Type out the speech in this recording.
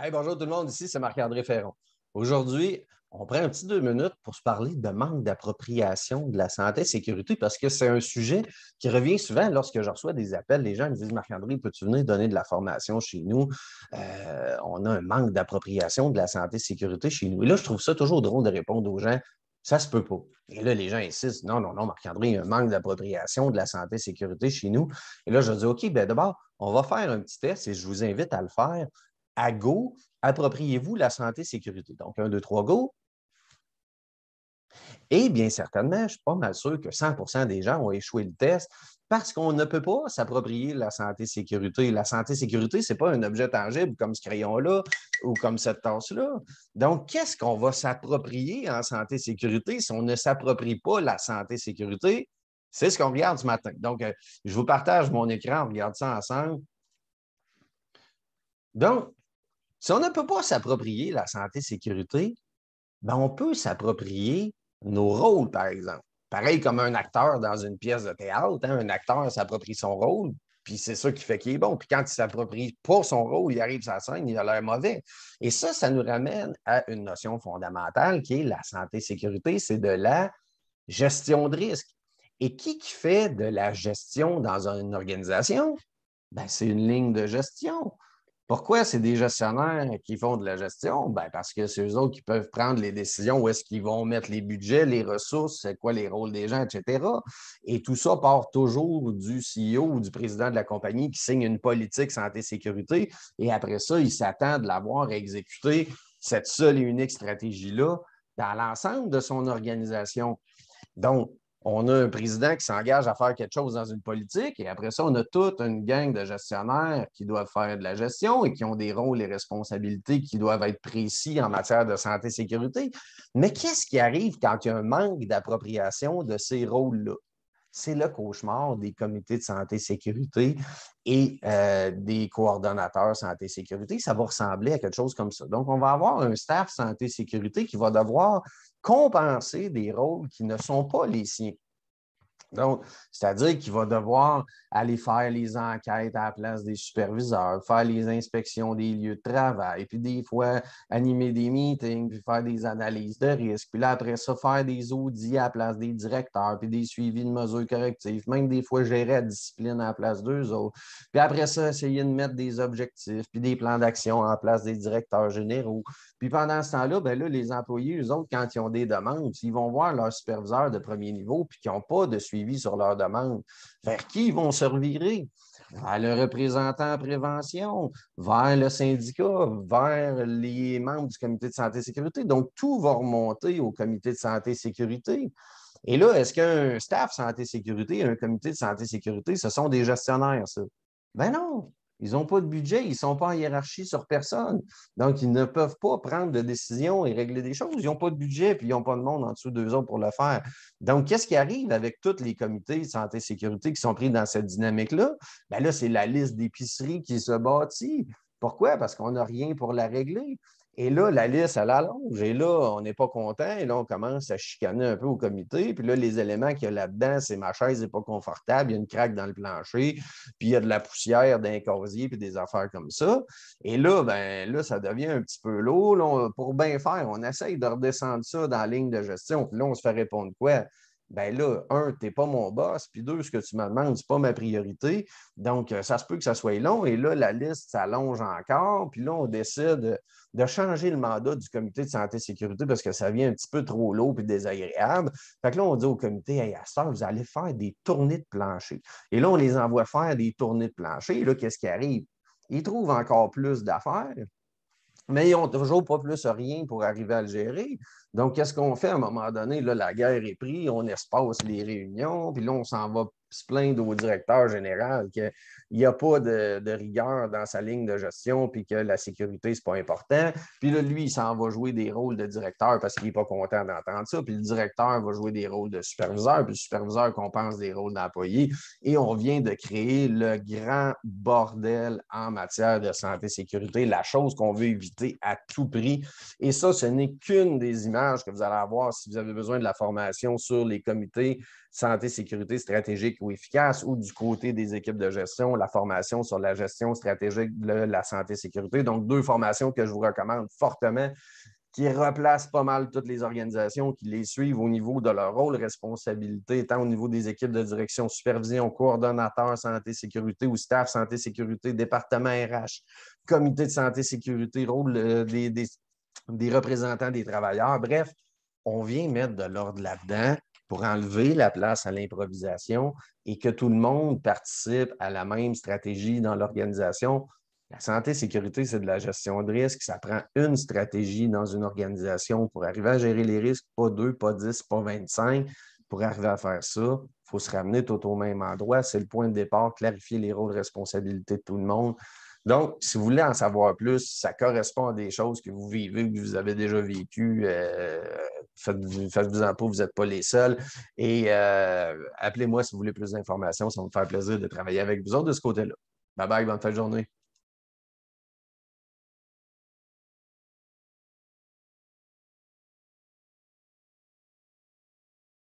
Hey, bonjour tout le monde, ici c'est Marc-André Ferron. Aujourd'hui, on prend un petit 2 minutes pour se parler de manque d'appropriation de la santé et sécurité parce que c'est un sujet qui revient souvent lorsque je reçois des appels. Les gens me disent Marc-André, peux-tu venir donner de la formation chez nous? On a un manque d'appropriation de la santé et sécurité chez nous. Et là, je trouve ça toujours drôle de répondre aux gens ça se peut pas. Et là, les gens insistent non, non, non, Marc-André, il y a un manque d'appropriation de la santé et sécurité chez nous. Et là, je dis OK, bien d'abord, on va faire un petit test et je vous invite à le faire à go, appropriez-vous la santé et sécurité. Donc, 1, 2, 3, go. Et bien certainement, je suis pas mal sûr que 100 des gens ont échoué le test parce qu'on ne peut pas s'approprier la santé et sécurité. La santé et sécurité, ce n'est pas un objet tangible comme ce crayon-là ou comme cette tasse-là. Donc, qu'est-ce qu'on va s'approprier en santé et sécurité si on ne s'approprie pas la santé et sécurité? C'est ce qu'on regarde ce matin. Donc, je vous partage mon écran, on regarde ça ensemble. Donc, si on ne peut pas s'approprier la santé et sécurité, ben on peut s'approprier nos rôles, par exemple. Pareil comme un acteur dans une pièce de théâtre, hein, un acteur s'approprie son rôle, puis c'est ça qui fait qu'il est bon. Puis quand il ne s'approprie pas son rôle, il arrive sur la scène, il a l'air mauvais. Et ça nous ramène à une notion fondamentale qui est la santé-sécurité, c'est de la gestion de risque. Et qui fait de la gestion dans une organisation? Ben, c'est une ligne de gestion. Pourquoi c'est des gestionnaires qui font de la gestion? Ben parce que c'est eux autres qui peuvent prendre les décisions, où est-ce qu'ils vont mettre les budgets, les ressources, c'est quoi les rôles des gens, etc. Et tout ça part toujours du CEO ou du président de la compagnie qui signe une politique santé-sécurité et après ça, il s'attend de l'avoir exécuté cette seule et unique stratégie-là dans l'ensemble de son organisation. Donc, on a un président qui s'engage à faire quelque chose dans une politique et après ça, on a toute une gang de gestionnaires qui doivent faire de la gestion et qui ont des rôles et responsabilités qui doivent être précis en matière de santé et sécurité. Mais qu'est-ce qui arrive quand il y a un manque d'appropriation de ces rôles-là? C'est le cauchemar des comités de santé et sécurité et des coordonnateurs santé et sécurité. Ça va ressembler à quelque chose comme ça. Donc, on va avoir un staff santé et sécurité qui va devoir compenser des rôles qui ne sont pas les siens. Donc, c'est-à-dire qu'il va devoir aller faire les enquêtes à la place des superviseurs, faire les inspections des lieux de travail, puis des fois animer des meetings, puis faire des analyses de risque, puis là, après ça, faire des audits à la place des directeurs, puis des suivis de mesures correctives, même des fois gérer la discipline à la place d'eux autres. Puis après ça, essayer de mettre des objectifs, puis des plans d'action en place des directeurs généraux. Puis pendant ce temps-là, ben là, les employés, eux autres, quand ils ont des demandes, ils vont voir leur superviseur de premier niveau, puis qui n'ont pas de suivi sur leurs demandes. Vers qui ils vont se revirer? Vers le représentant en prévention, vers le syndicat, vers les membres du comité de santé et sécurité. Donc, tout va remonter au comité de santé et sécurité. Et là, est-ce qu'un staff santé et sécurité, un comité de santé et sécurité, ce sont des gestionnaires, ça? Ben non, ils n'ont pas de budget, ils ne sont pas en hiérarchie sur personne. Donc, ils ne peuvent pas prendre de décisions et régler des choses. Ils n'ont pas de budget puis ils n'ont pas de monde en dessous d'eux autres pour le faire. Donc, qu'est-ce qui arrive avec tous les comités de santé et sécurité qui sont pris dans cette dynamique-là? Bien là, c'est la liste d'épicerie qui se bâtit. Pourquoi? Parce qu'on n'a rien pour la régler. Et là, la liste, elle allonge. Et là, on n'est pas content. Et là, on commence à chicaner un peu au comité. Puis là, les éléments qu'il y a là-dedans, c'est ma chaise n'est pas confortable, il y a une craque dans le plancher, puis il y a de la poussière d'un casier, puis des affaires comme ça. Et là, ben là, ça devient un petit peu lourd. Là, pour bien faire, on essaye de redescendre ça dans la ligne de gestion. Puis là, on se fait répondre quoi? Ben là, un, tu n'es pas mon boss, puis deux, ce que tu me demandes, ce n'est pas ma priorité. Donc, ça se peut que ça soit long. Et là, la liste s'allonge encore. Puis là, on décide de changer le mandat du comité de santé et sécurité parce que ça vient un petit peu trop lourd et désagréable. Fait que là, on dit au comité, hey, à ce temps, vous allez faire des tournées de plancher. Et là, on les envoie faire des tournées de plancher. Et là, qu'est-ce qui arrive? Ils trouvent encore plus d'affaires, mais ils n'ont toujours pas plus rien pour arriver à le gérer. Donc, qu'est-ce qu'on fait à un moment donné? Là, la guerre est prise, on espace les réunions, puis là, on s'en va se plaindre au directeur général qu'il n'y a pas de rigueur dans sa ligne de gestion, puis que la sécurité, ce n'est pas important. Puis là, lui, il s'en va jouer des rôles de directeur parce qu'il n'est pas content d'entendre ça. Puis le directeur va jouer des rôles de superviseur, puis le superviseur compense des rôles d'employé. Et on vient de créer le grand bordel en matière de santé et sécurité, la chose qu'on veut éviter à tout prix. Et ça, ce n'est qu'une des images que vous allez avoir si vous avez besoin de la formation sur les comités santé, sécurité stratégique ou efficace, ou du côté des équipes de gestion, la formation sur la gestion stratégique de la santé, sécurité. Donc, 2 formations que je vous recommande fortement, qui replacent pas mal toutes les organisations, qui les suivent au niveau de leur rôle, responsabilité, tant au niveau des équipes de direction, supervision, coordonnateur santé, sécurité ou staff santé, sécurité, département RH, comité de santé, sécurité, rôle des représentants des travailleurs. Bref, on vient mettre de l'ordre là-dedans pour enlever la place à l'improvisation et que tout le monde participe à la même stratégie dans l'organisation. La santé, sécurité, c'est de la gestion de risque. Ça prend une stratégie dans une organisation pour arriver à gérer les risques, pas 2, pas 10, pas 25. Pour arriver à faire ça, il faut se ramener tout au même endroit. C'est le point de départ, clarifier les rôles et responsabilités de tout le monde. Donc, si vous voulez en savoir plus, ça correspond à des choses que vous vivez ou que vous avez déjà vécues. Faites-vous-en pas, vous n'êtes pas les seuls. Et appelez-moi si vous voulez plus d'informations. Ça va me faire plaisir de travailler avec vous autres de ce côté-là. Bye bye, bonne fin de journée.